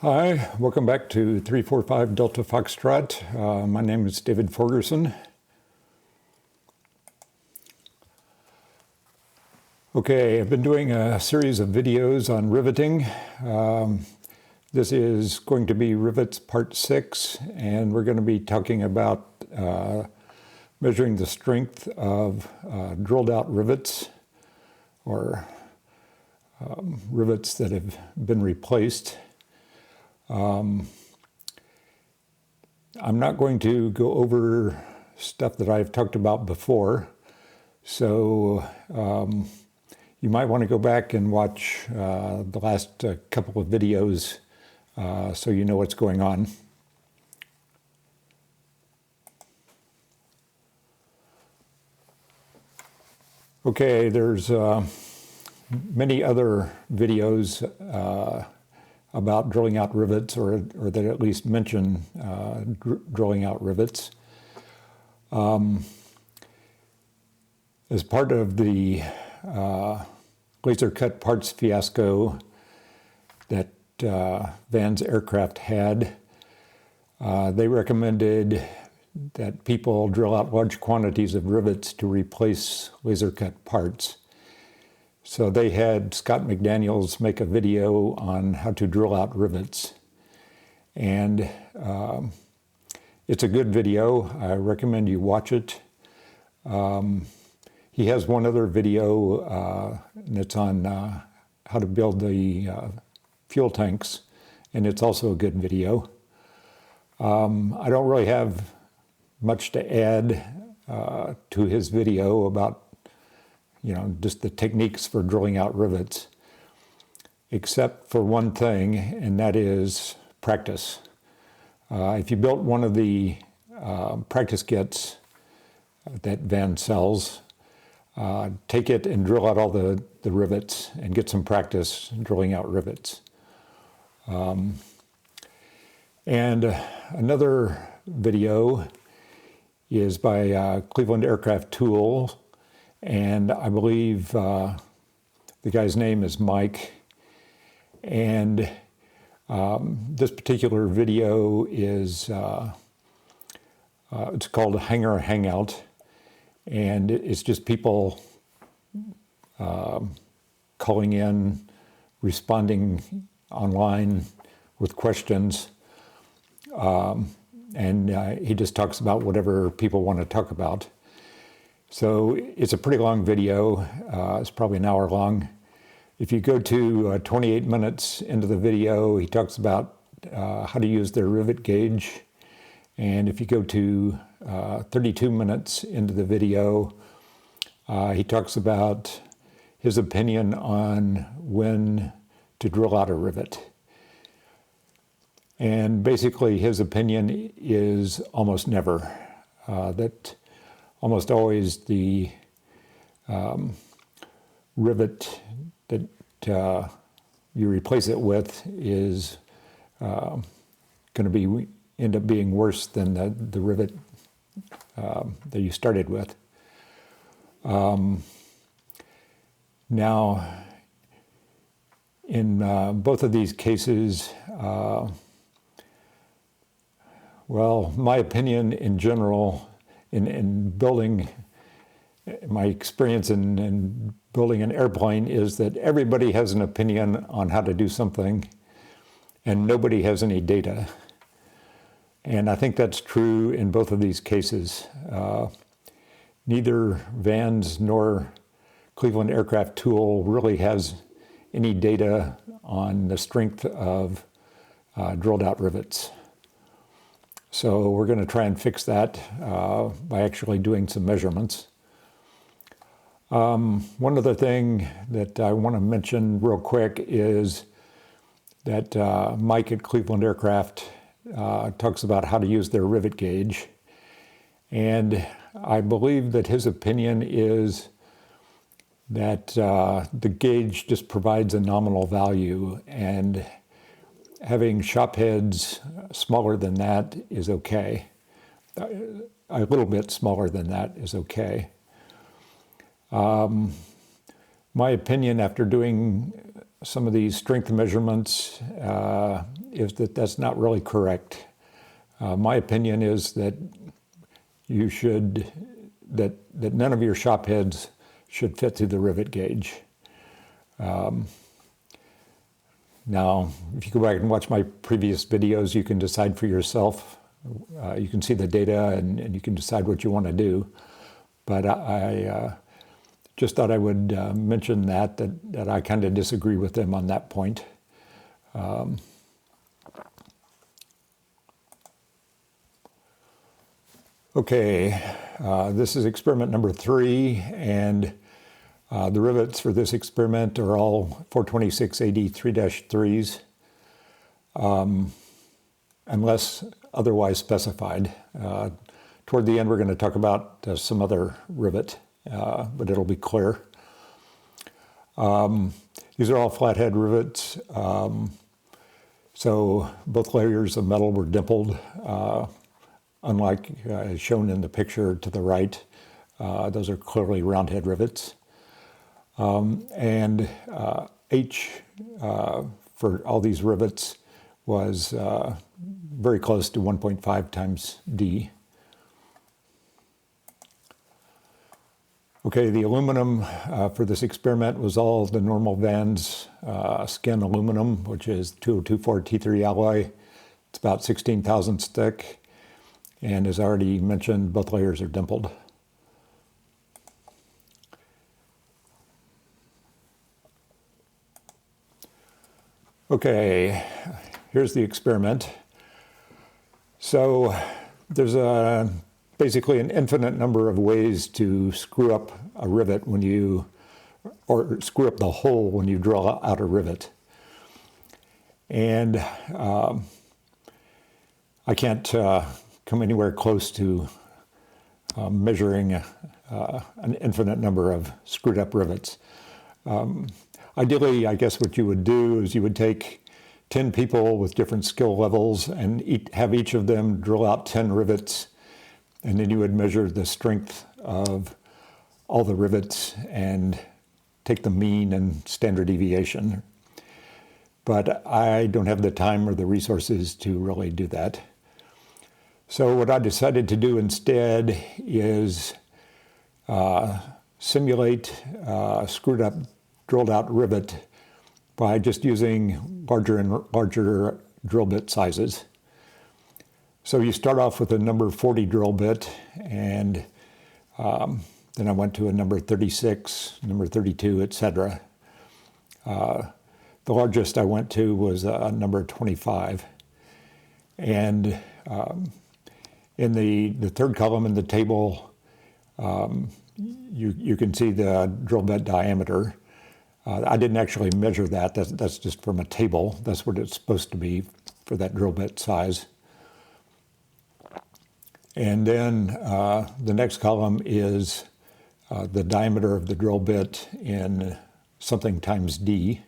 Hi, welcome back to 345 Delta Foxtrot. My name is David Forgerson. Okay, I've been doing a series of videos on riveting. This is going to be Rivets Part 6, and we're going to be talking about measuring the strength of drilled out rivets, or rivets that have been replaced. I'm not going to go over stuff that I've talked about before, so you might want to go back and watch the last couple of videos so you know what's going on. Okay, there's many other videos about drilling out rivets, or that at least mention drilling out rivets. As part of the laser cut parts fiasco that Van's aircraft had, they recommended that people drill out large quantities of rivets to replace laser cut parts. So they had Scott McDaniels make a video on how to drill out rivets. And it's a good video. I recommend you watch it. He has one other video, and it's on how to build the fuel tanks, and it's also a good video. I don't really have much to add to his video about just the techniques for drilling out rivets, except for one thing, and that is practice. If you built one of the practice kits that Van sells, take it and drill out all the rivets and get some practice drilling out rivets. And another video is by Cleveland Aircraft Tool, and I believe the guy's name is Mike. And this particular video is, it's called Hangar Hangout, and it's just people calling in, responding online with questions, and he just talks about whatever people want to talk about. So it's a pretty long video. It's probably an hour long. If you go to 28 minutes into the video, he talks about how to use their rivet gauge. And if you go to 32 minutes into the video, he talks about his opinion on when to drill out a rivet. And basically his opinion is almost never. That almost always the rivet that you replace it with is going to end up being worse than the rivet that you started with. Now, in both of these cases, well, my opinion in general, in building, my experience in building an airplane is that everybody has an opinion on how to do something, and nobody has any data. And I think that's true in both of these cases. Neither Van's nor Cleveland Aircraft Tool really has any data on the strength of drilled out rivets. So we're going to try and fix that by actually doing some measurements. One other thing that I want to mention real quick is that Mike at Cleveland Aircraft talks about how to use their rivet gauge. And I believe that his opinion is that the gauge just provides a nominal value, and having shop heads smaller than that is okay. A little bit smaller than that is okay. My opinion after doing some of these strength measurements is that that's not really correct. My opinion is that you should, that none of your shop heads should fit through the rivet gauge. Now, if you go back and watch my previous videos, you can decide for yourself. You can see the data and you can decide what you want to do. But I just thought I would mention that I kind of disagree with them on that point. Okay, this is experiment number 3, and the rivets for this experiment are all 426AD 3-3s, unless otherwise specified. Toward the end, we're going to talk about some other rivet, but it'll be clear. These are all flathead rivets, so both layers of metal were dimpled, unlike as shown in the picture to the right. Those are clearly round head rivets. And H for all these rivets was very close to 1.5 times D. Okay, the aluminum for this experiment was all the normal Vans skin aluminum, which is 2024 T3 alloy. It's about 16 thousandths thick, and as I already mentioned, both layers are dimpled. Okay, here's the experiment. So there's basically an infinite number of ways to screw up a rivet when you, or screw up the hole when you drill out a rivet. And I can't come anywhere close to measuring an infinite number of screwed up rivets. Ideally, I guess what you would do is you would take 10 people with different skill levels and have each of them drill out 10 rivets, and then you would measure the strength of all the rivets and take the mean and standard deviation. But I don't have the time or the resources to really do that. So what I decided to do instead is simulate screwed up, drilled out rivet by just using larger and larger drill bit sizes. So you start off with a number 40 drill bit, and then I went to a number 36, number 32, etc. The largest I went to was a number 25. And in the third column in the table, you can see the drill bit diameter. I didn't actually measure that. That's just from a table. That's what it's supposed to be for that drill bit size. And then the next column is the diameter of the drill bit in something times D.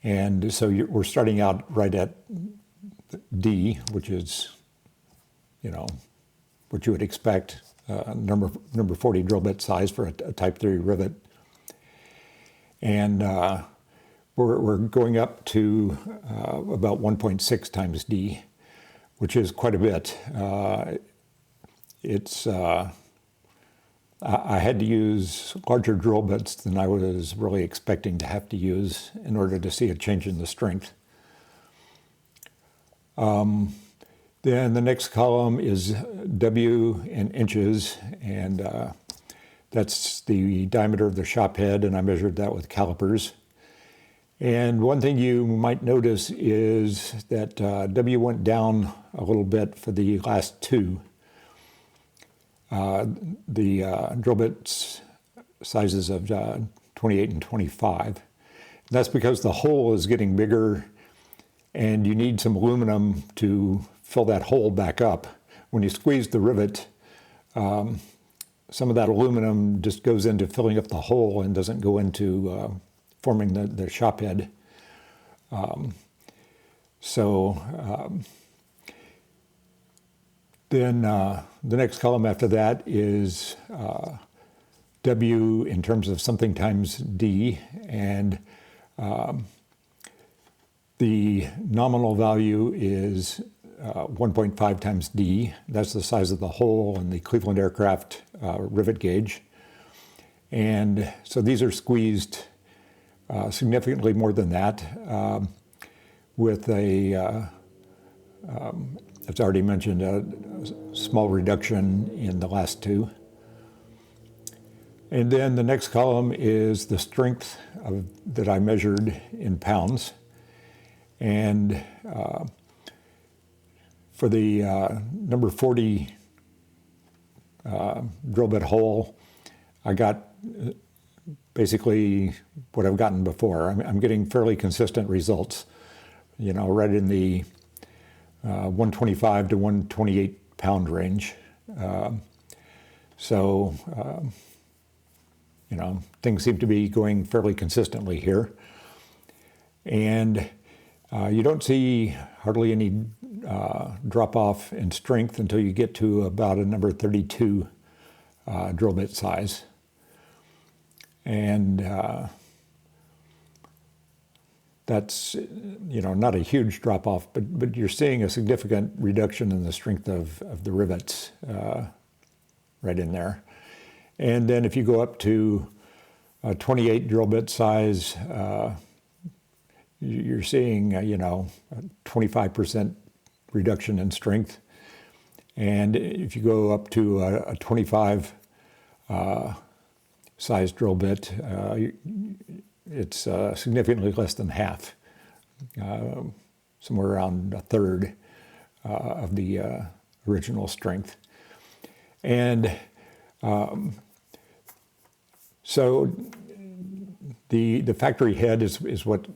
And so we're starting out right at D, which is, you know, what you would expect, number 40 drill bit size for a type 3 rivet. And we're going up to about 1.6 times D, which is quite a bit. I had to use larger drill bits than I was really expecting to have to use in order to see a change in the strength. Then the next column is W in inches, and that's the diameter of the shop head, and I measured that with calipers. And one thing you might notice is that W went down a little bit for the last two. The drill bit sizes of 28 and 25. And that's because the hole is getting bigger, and you need some aluminum to fill that hole back up. When you squeeze the rivet, some of that aluminum just goes into filling up the hole and doesn't go into forming the shop head. Then the next column after that is W in terms of something times D, and The nominal value is 1.5 times D. That's the size of the hole in the Cleveland aircraft rivet gauge. And so these are squeezed significantly more than that with a, as already mentioned, a small reduction in the last two. And then the next column is the strength that I measured in pounds. And for the number 40 drill bit hole, I got basically what I've gotten before. I'm getting fairly consistent results, you know, right in the 125 to 128 pound range. So, you know, things seem to be going fairly consistently here. And you don't see hardly any drop off in strength until you get to about a number 32 drill bit size. And that's, you know, not a huge drop off, but you're seeing a significant reduction in the strength of the rivets right in there. And then if you go up to 28 drill bit size, you're seeing, you know, a 25% reduction in strength. And if you go up to a 25 size drill bit, it's significantly less than half, somewhere around a third of the original strength. And so the factory head is what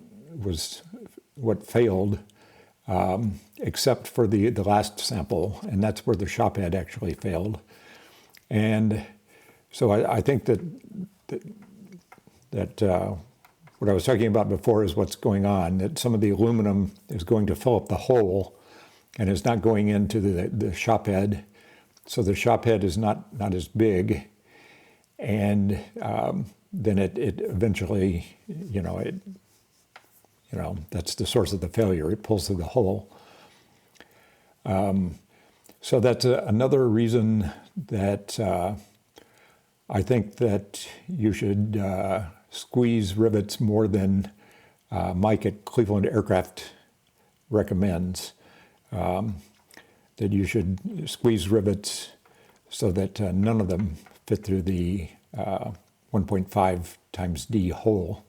failed, except for the last sample, and that's where the shop head actually failed. And so I think that what I was talking about before is what's going on, that some of the aluminum is going to fill up the hole and is not going into the shop head. So the shop head is not as big, and then it eventually, you know, that's the source of the failure. It pulls through the hole. So that's another reason that I think that you should squeeze rivets more than Mike at Cleveland Aircraft recommends. That you should squeeze rivets so that none of them fit through the 1.5 times D hole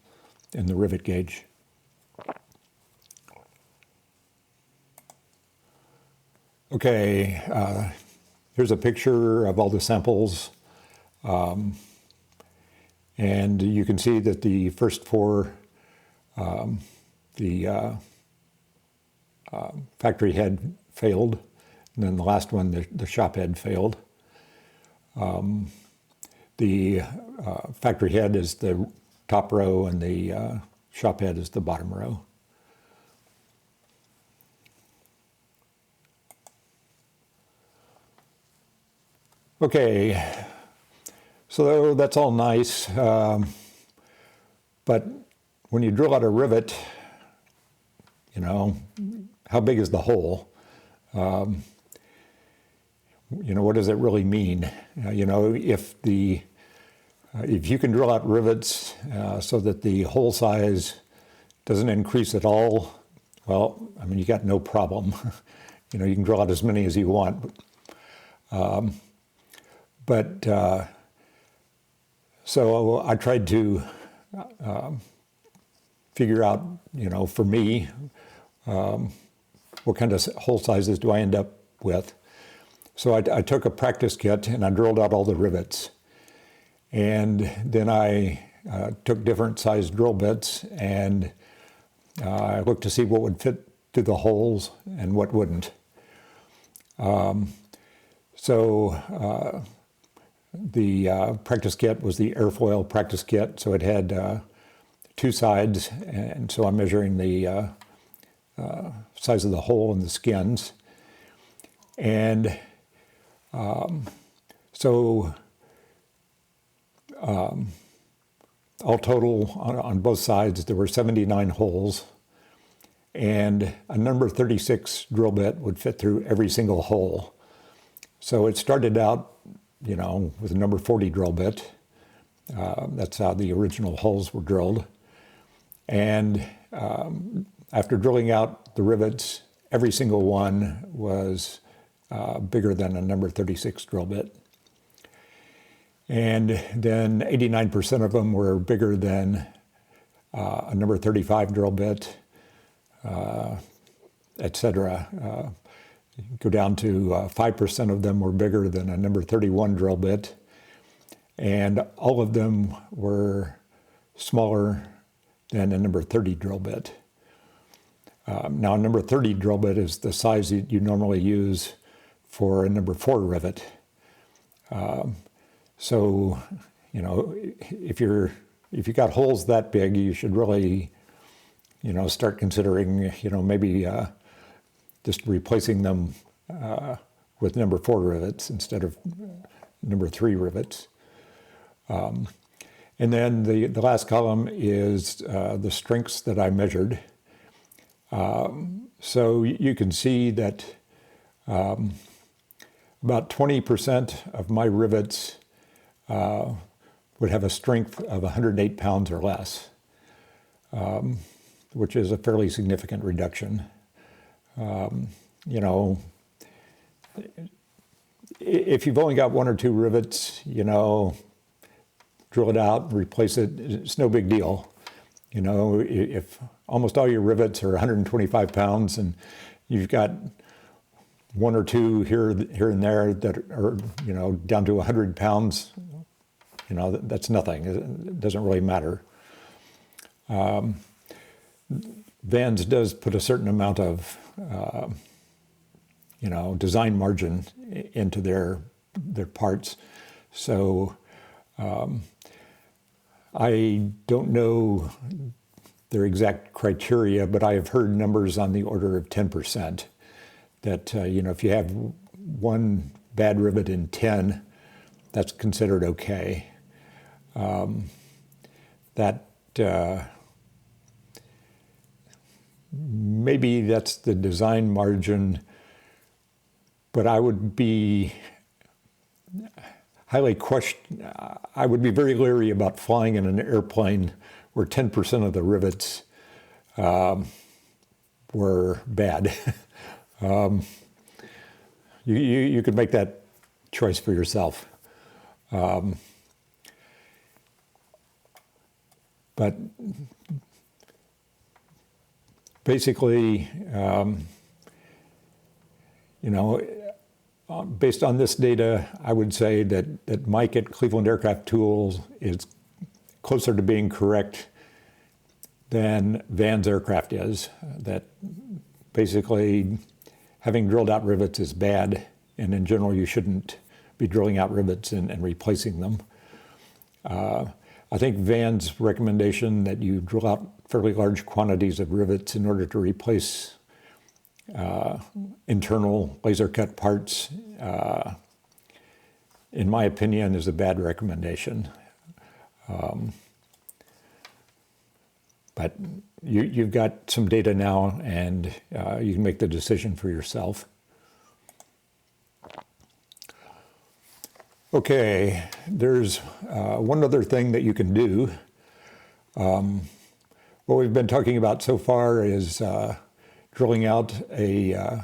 in the rivet gauge. Okay, here's a picture of all the samples. And you can see that the first four, the factory head failed, and then the last one, the shop head failed. The factory head is the top row, and the shop head is the bottom row. Okay, so that's all nice, but when you drill out a rivet, you know, how big is the hole? You know, what does it really mean? You know, if you can drill out rivets so that the hole size doesn't increase at all, well, I mean, you got no problem. You know, you can drill out as many as you want. But so I tried to figure out, you know, for me, what kind of hole sizes do I end up with? So I took a practice kit and I drilled out all the rivets. And then I took different sized drill bits and I looked to see what would fit through the holes and what wouldn't. The practice kit was the airfoil practice kit, so it had two sides, and so I'm measuring the size of the hole in the skins. And all total on both sides, there were 79 holes, and a number 36 drill bit would fit through every single hole. So it started out, you know, with a number 40 drill bit. That's how the original holes were drilled. And after drilling out the rivets, every single one was bigger than a number 36 drill bit. And then 89% of them were bigger than a number 35 drill bit, etc. Go down to 5% of them were bigger than a number 31 drill bit, and all of them were smaller than a number 30 drill bit. Now, a number 30 drill bit is the size that you normally use for a number 4 rivet. So, you know, if you got holes that big, you should really, you know, start considering, you know, maybe just replacing them with number 4 rivets instead of number 3 rivets. And then the last column is the strengths that I measured. So you can see that about 20% of my rivets would have a strength of 108 pounds or less, which is a fairly significant reduction. You know, if you've only got 1 or 2 rivets, you know, drill it out, replace it, it's no big deal. You know, if almost all your rivets are 125 pounds and you've got 1 or 2 here and there that are, you know, down to 100 pounds, you know, that's nothing. It doesn't really matter. Vans does put a certain amount of, you know, design margin into their parts. So I don't know their exact criteria, but I have heard numbers on the order of 10%. That, you know, if you have 1 bad rivet in 10, that's considered okay. Maybe that's the design margin, but I would be I would be very leery about flying in an airplane where 10% of the rivets were bad. You could make that choice for yourself. But basically, you know, based on this data, I would say that Mike at Cleveland Aircraft Tools is closer to being correct than Vans Aircraft is. That basically having drilled out rivets is bad, and in general you shouldn't be drilling out rivets and replacing them. I think Vans' recommendation that you drill out fairly large quantities of rivets in order to replace internal laser cut parts, in my opinion, is a bad recommendation. But you've got some data now, and you can make the decision for yourself. Okay, there's one other thing that you can do. What we've been talking about so far is drilling out a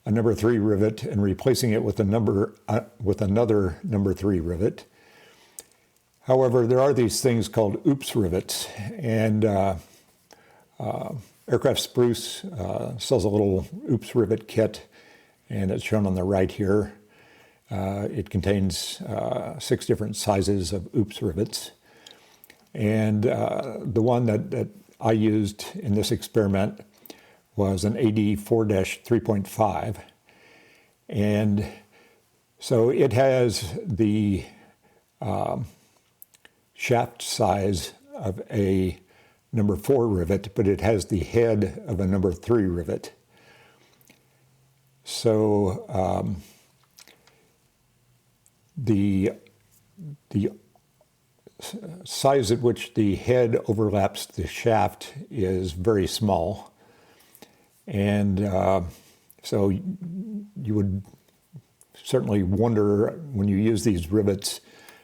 number 3 rivet and replacing it with another number 3 rivet. However, there are these things called oops rivets, and Aircraft Spruce sells a little oops rivet kit, and it's shown on the right here. It contains 6 different sizes of oops rivets, and the one that I used in this experiment was an AD 4-3.5, and so it has the shaft size of a number 4 rivet, but it has the head of a number 3 rivet. So the size at which the head overlaps the shaft is very small. And so you would certainly wonder when you use these rivets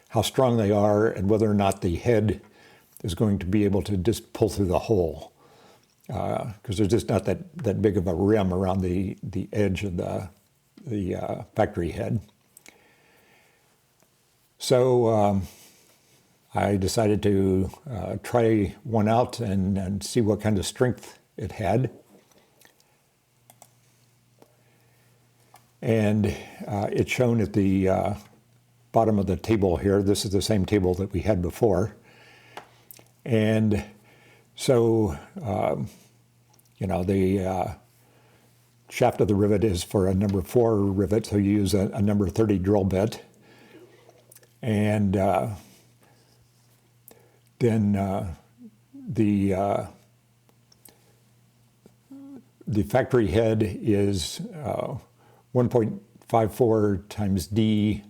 how strong they are and whether or not the head is going to be able to just pull through the hole. Because there's just not that big of a rim around the edge of the factory head. So I decided to try one out and see what kind of strength it had. And it's shown at the bottom of the table here. This is the same table that we had before. And so, the shaft of the rivet is for a number 4 rivet, so you use a number 30 drill bit. And then the factory head is 1.54 times D,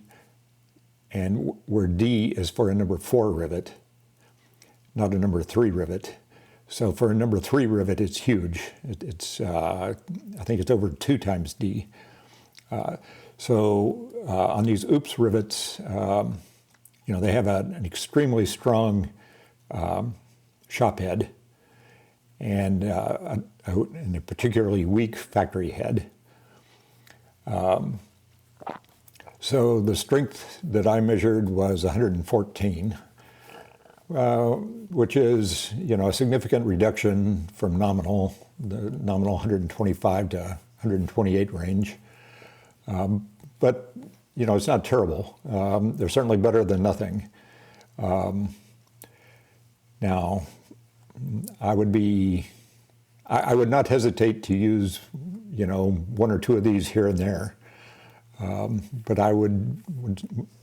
and where D is for a number 4 rivet, not a number 3 rivet. So for a number 3 rivet, it's huge. It's I think it's over 2 times D. So on these OOPS rivets, they have an extremely strong shop head and a particularly weak factory head. So the strength that I measured was 114, which is, a significant reduction from the nominal 125 to 128 range. But, it's not terrible. They're certainly better than nothing. Now, I would not hesitate to use, 1 or 2 of these here and there. But I would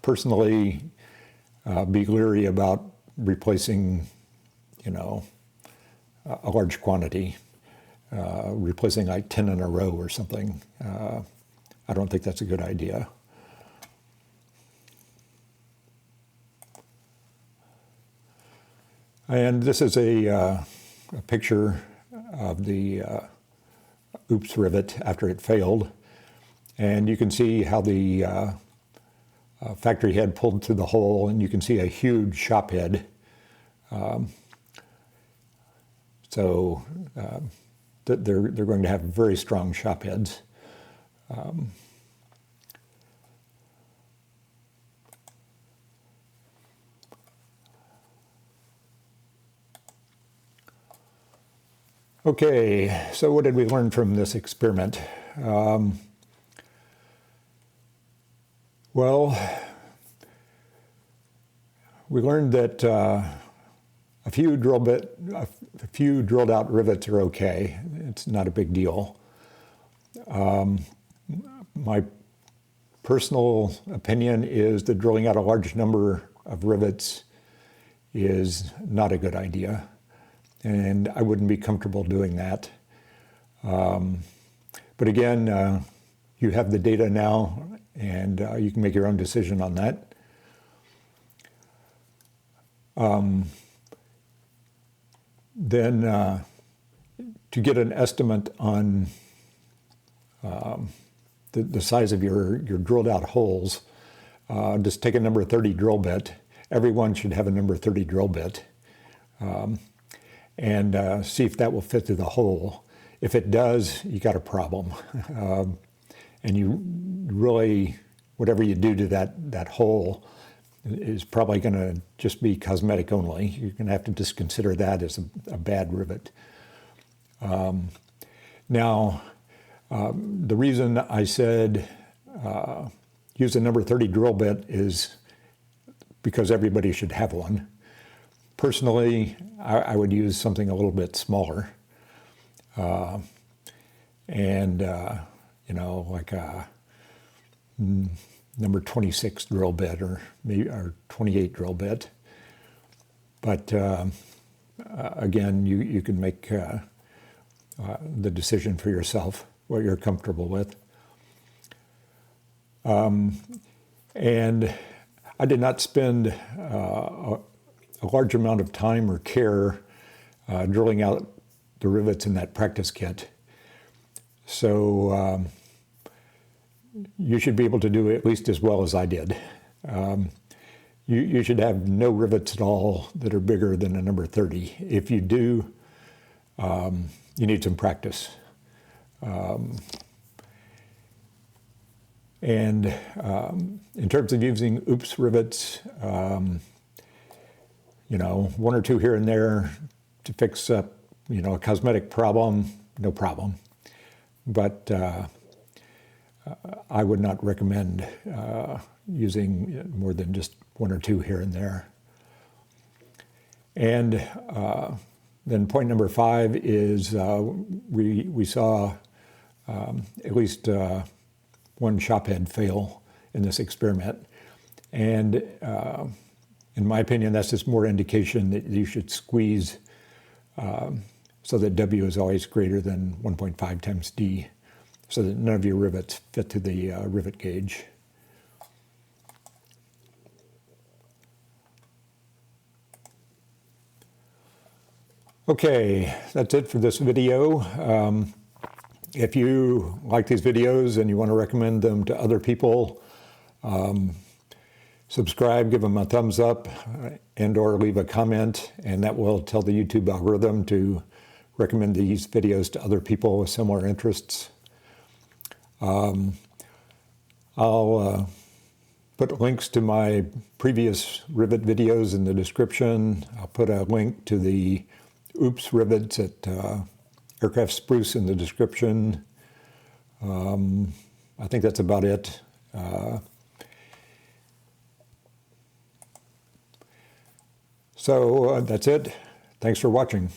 personally be leery about replacing, a large quantity, replacing like 10 in a row or something. I don't think that's a good idea. And this is a picture of the OOPS rivet after it failed. And you can see how the factory head pulled through the hole, and you can see a huge shop head. So they're going to have very strong shop heads. Okay, so what did we learn from this experiment? Well, we learned that a few drilled out rivets are okay. It's not a big deal. My personal opinion is that drilling out a large number of rivets is not a good idea, and I wouldn't be comfortable doing that. But again, you have the data now, and you can make your own decision on that. Then to get an estimate on the size of your drilled out holes, just take a number 30 drill bit. Everyone should have a number 30 drill bit, and see if that will fit through the hole. If it does, you got a problem. And you really, whatever you do to that hole is probably going to just be cosmetic only. You're going to have to just consider that as a bad rivet. Now, the reason I said use a number 30 drill bit is because everybody should have one. Personally, I would use something a little bit smaller. Like a number 26 drill bit or 28 drill bit. But again, you can make the decision for yourself, what you're comfortable with. And I did not spend a large amount of time or care drilling out the rivets in that practice kit. So you should be able to do at least as well as I did. You should have no rivets at all that are bigger than a number 30. If you do, you need some practice. And in terms of using oops rivets, you know, one or two here and there to fix up, you know, a cosmetic problem, no problem. But I would not recommend using more than just one or two here and there. And then point number 5 is we saw at least one shop head fail in this experiment. And in my opinion, that's just more indication that you should squeeze so that W is always greater than 1.5 times D, so that none of your rivets fit to the rivet gauge. Okay, that's it for this video. If you like these videos and you want to recommend them to other people, subscribe, give them a thumbs up, and or leave a comment, and that will tell the YouTube algorithm to recommend these videos to other people with similar interests. I'll put links to my previous rivet videos in the description. I'll put a link to the oops rivets at Aircraft Spruce in the description. I think that's about it. So that's it. Thanks for watching.